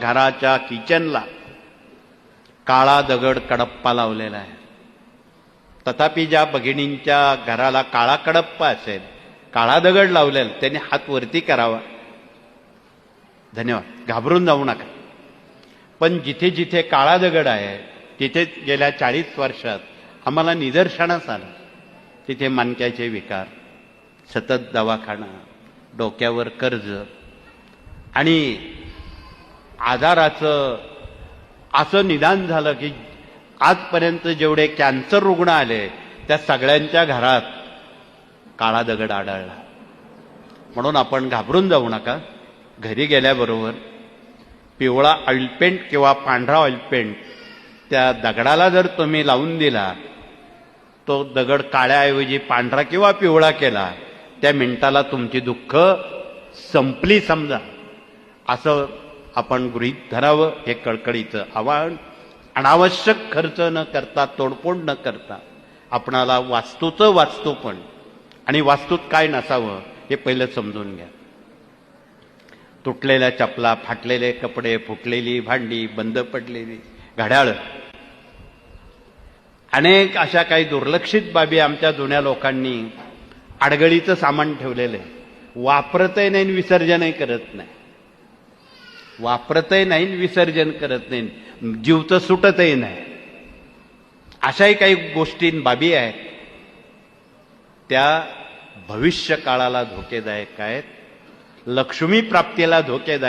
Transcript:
घराच्या किचनला काळा दगड कडप्पा लावलेला आहे. तथापि ज्या भगिनींच्या घराला काळा कडप्पा असेल, काळा दगड लावलेला, त्यांनी हात वरती करावा. धन्यवाद. घाबरून जाऊ नका. पण जिथे जिथे काळा दगड आहे तिथे गेल्या 40 वर्षात आम्हाला निदर्शनास आलं, तिथे मणक्याचे विकार, सतत दवाखाना, डोक्यावर कर्ज आणि आजाराचं असं निदान झालं की आजपर्यंत जेवढे कॅन्सर रुग्ण आले त्या सगळ्यांच्या घरात काळा दगड आढळला. म्हणून आपण घाबरून जाऊ नका. घरी गेल्याबरोबर पिवळा ऑइलपेंट किंवा पांढरा ऑइलपेंट त्या दगडाला जर तुम्ही लावून दिला, तो दगड काळ्याऐवजी पांढरा किंवा पिवळा केला, त्या मिनिटाला तुमची दुःख संपली समजा, असं आपण गृहीत धरावं. हे कळकळीचं आवाहन. अनावश्यक खर्च न करता, तोडफोड न करता, आपणाला वास्तूचं वास्तूपण आणि वास्तूत काय नसावं हे पहिलं समजून घ्या. तुटलेल्या चपला, फाटलेले कपडे, फुटलेली भांडी, बंद पडलेली घड्याळ, अनेक अशा काही दुर्लक्षित बाबी आमच्या जुन्या लोकांनी अडगळीचं सामान ठेवलेलं आहे. वापरतही नाही, विसर्जनही करत नाही. वापरतही नाही, विसर्जन करत नाही, जीवचं सुटतही नाही. अशाही काही गोष्टी बाबी आहेत, त्या भविष्य काळाला धोकेदायक आहेत, लक्ष्मी प्राप्तीला धोकेदायक